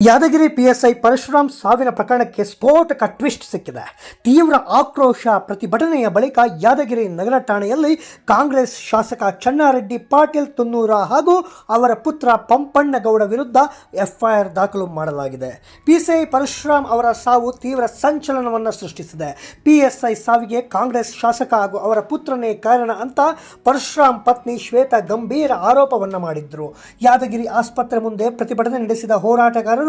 Yadgir PSI Parashuram ಸಾವಿನ ಪ್ರಕರಣಕ್ಕೆ ಸ್ಫೋಟಕ ಟ್ವಿಸ್ಟ್ ಸಿಕ್ಕಿದೆ. ತೀವ್ರ ಆಕ್ರೋಶ ಪ್ರತಿಭಟನೆಯ ಬಳಿಕ ಯಾದಗಿರಿ ನಗರ ಠಾಣೆಯಲ್ಲಿ ಕಾಂಗ್ರೆಸ್ ಶಾಸಕ ಚನ್ನಾರೆಡ್ಡಿ ಪಾಟೀಲ್ ತುನ್ನೂರ ಹಾಗೂ ಅವರ ಪುತ್ರ ಪಂಪಣ್ಣಗೌಡ ವಿರುದ್ಧ ಎಫ್ಐಆರ್ ದಾಖಲು ಮಾಡಲಾಗಿದೆ. ಪಿಎಸ್ಐ ಪರಶುರಾಮ್ ಅವರ ಸಾವು ತೀವ್ರ ಸಂಚಲನವನ್ನು ಸೃಷ್ಟಿಸಿದೆ. ಪಿಎಸ್ಐ ಸಾವಿಗೆ ಕಾಂಗ್ರೆಸ್ ಶಾಸಕ ಹಾಗೂ ಅವರ ಪುತ್ರನೇ ಕಾರಣ ಅಂತ ಪರಶುರಾಮ್ ಪತ್ನಿ ಶ್ವೇತಾ ಗಂಭೀರ ಆರೋಪವನ್ನು ಮಾಡಿದ್ರು. ಯಾದಗಿರಿ ಆಸ್ಪತ್ರೆ ಮುಂದೆ ಪ್ರತಿಭಟನೆ ನಡೆಸಿದ ಹೋರಾಟಗಾರರು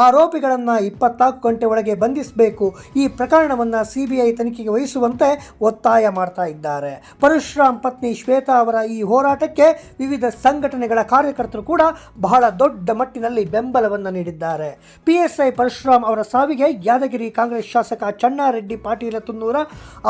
ಆರೋಪಿಗಳನ್ನು 24 ಗಂಟೆ ಒಳಗೆ ಬಂಧಿಸಬೇಕು, ಈ ಪ್ರಕರಣವನ್ನು ಸಿಬಿಐ ತನಿಖೆಗೆ ವಹಿಸುವಂತೆ ಒತ್ತಾಯ ಮಾಡ್ತಾ ಇದ್ದಾರೆ. ಪರಶುರಾಮ್ ಪತ್ನಿ ಶ್ವೇತಾ ಅವರ ಈ ಹೋರಾಟಕ್ಕೆ ವಿವಿಧ ಸಂಘಟನೆಗಳ ಕಾರ್ಯಕರ್ತರು ಕೂಡ ಬಹಳ ದೊಡ್ಡ ಮಟ್ಟಿನಲ್ಲಿ ಬೆಂಬಲವನ್ನು ನೀಡಿದ್ದಾರೆ. ಪಿಎಸ್ಐ ಪರಶುರಾಮ್ ಅವರ ಸಾವಿಗೆ ಯಾದಗಿರಿ ಕಾಂಗ್ರೆಸ್ ಶಾಸಕ ಚನ್ನಾರೆಡ್ಡಿ ಪಾಟೀಲ ತುನ್ನೂರ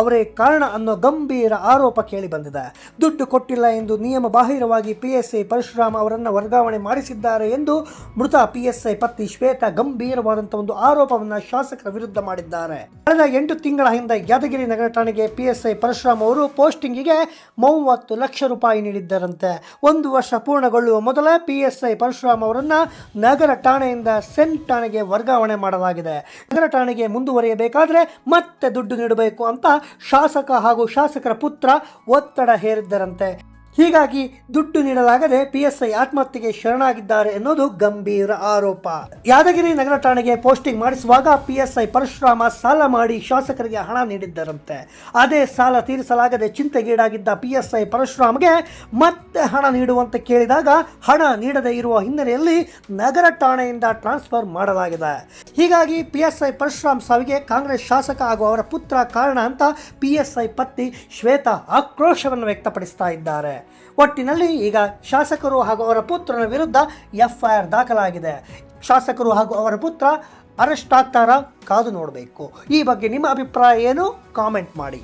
ಅವರೇ ಕಾರಣ ಅನ್ನೋ ಗಂಭೀರ ಆರೋಪ ಕೇಳಿ ಬಂದಿದೆ. ದುಡ್ಡು ಕೊಟ್ಟಿಲ್ಲ ಎಂದು ನಿಯಮ ಬಾಹಿರವಾಗಿ ಪಿಎಸ್ಐ ಪರಶುರಾಮ್ ಅವರನ್ನು ವರ್ಗಾವಣೆ ಮಾಡಿಸಿದ್ದಾರೆ ಎಂದು ಮೃತ ಪಿಎಸ್ಐ ಪತ್ನಿ ಶ್ವೇತಾ ಗಂಭೀರವಾದಂತಹ ಒಂದು ಆರೋಪವನ್ನು ಶಾಸಕರ ವಿರುದ್ಧ ಮಾಡಿದ್ದಾರೆ. ಕಳೆದ 8 ತಿಂಗಳ ಹಿಂದೆ ಯಾದಗಿರಿ ನಗರ ಠಾಣೆಗೆ ಪಿಎಸ್ಐ ಪರಶುರಾಮ್ ಅವರು ಪೋಸ್ಟಿಂಗಿಗೆ 30 ಲಕ್ಷ ರೂಪಾಯಿ ನೀಡಿದ್ದರಂತೆ. 1 ವರ್ಷ ಪೂರ್ಣಗೊಳ್ಳುವ ಮೊದಲೇ ಪಿಎಸ್ಐ ಪರಶುರಾಮ್ ಅವರನ್ನು ನಗರ ಠಾಣೆಯಿಂದ ಸೆಂಟ್ ಠಾಣೆಗೆ ವರ್ಗಾವಣೆ ಮಾಡಲಾಗಿದೆ. ನಗರ ಠಾಣೆಗೆ ಮುಂದುವರಿಯಬೇಕಾದ್ರೆ ಮತ್ತೆ ದುಡ್ಡು ನೀಡಬೇಕು ಅಂತ ಶಾಸಕ ಹಾಗೂ ಶಾಸಕರ ಪುತ್ರ ಒತ್ತಡ ಹೇರಿದ್ದರಂತೆ. ಹೀಗಾಗಿ ದುಡ್ಡು ನೀಡಲಾಗದೆ ಪಿಎಸ್ಐ ಆತ್ಮಹತ್ಯೆಗೆ ಶರಣಾಗಿದ್ದಾರೆ ಎನ್ನುವುದು ಗಂಭೀರ ಆರೋಪ. ಯಾದಗಿರಿ ನಗರ ಠಾಣೆಗೆ ಪೋಸ್ಟಿಂಗ್ ಮಾಡಿಸುವಾಗ ಪಿಎಸ್ಐ ಪರಶುರಾಮ ಸಾಲ ಮಾಡಿ ಶಾಸಕರಿಗೆ ಹಣ ನೀಡಿದ್ದರಂತೆ. ಅದೇ ಸಾಲ ತೀರಿಸಲಾಗದೆ ಚಿಂತೆಗೀಡಾಗಿದ್ದ ಪಿಎಸ್ಐ ಪರಶುರಾಮ್ಗೆ ಮತ್ತೆ ಹಣ ನೀಡುವಂತೆ ಕೇಳಿದಾಗ ಹಣ ನೀಡದೇ ಇರುವ ಹಿನ್ನೆಲೆಯಲ್ಲಿ ನಗರ ಠಾಣೆಯಿಂದ ಟ್ರಾನ್ಸ್ಫರ್ ಮಾಡಲಾಗಿದೆ. ಹೀಗಾಗಿ ಪಿಎಸ್ಐ ಪರಶುರಾಮ್ ಸಾವಿಗೆ ಕಾಂಗ್ರೆಸ್ ಶಾಸಕ ಹಾಗೂ ಅವರ ಪುತ್ರ ಕಾರಣ ಅಂತ ಪಿಎಸ್ಐ ಪತ್ನಿ ಶ್ವೇತಾ ಆಕ್ರೋಶವನ್ನು ವ್ಯಕ್ತಪಡಿಸ್ತಾ ಇದ್ದಾರೆ. ಒಟ್ಟಿನಲ್ಲಿ ಈಗ ಶಾಸಕರು ಹಾಗೂ ಅವರ ಪುತ್ರನ ವಿರುದ್ಧ ಎಫ್ಐಆರ್ ದಾಖಲಾಗಿದೆ. ಶಾಸಕರು ಹಾಗೂ ಅವರ ಪುತ್ರ ಅರೆಸ್ಟ್ ಆಗ್ತಾರಾ? ಕಾದು ನೋಡಬೇಕು. ಈ ಬಗ್ಗೆ ನಿಮ್ಮ ಅಭಿಪ್ರಾಯ ಏನು? ಕಾಮೆಂಟ್ ಮಾಡಿ.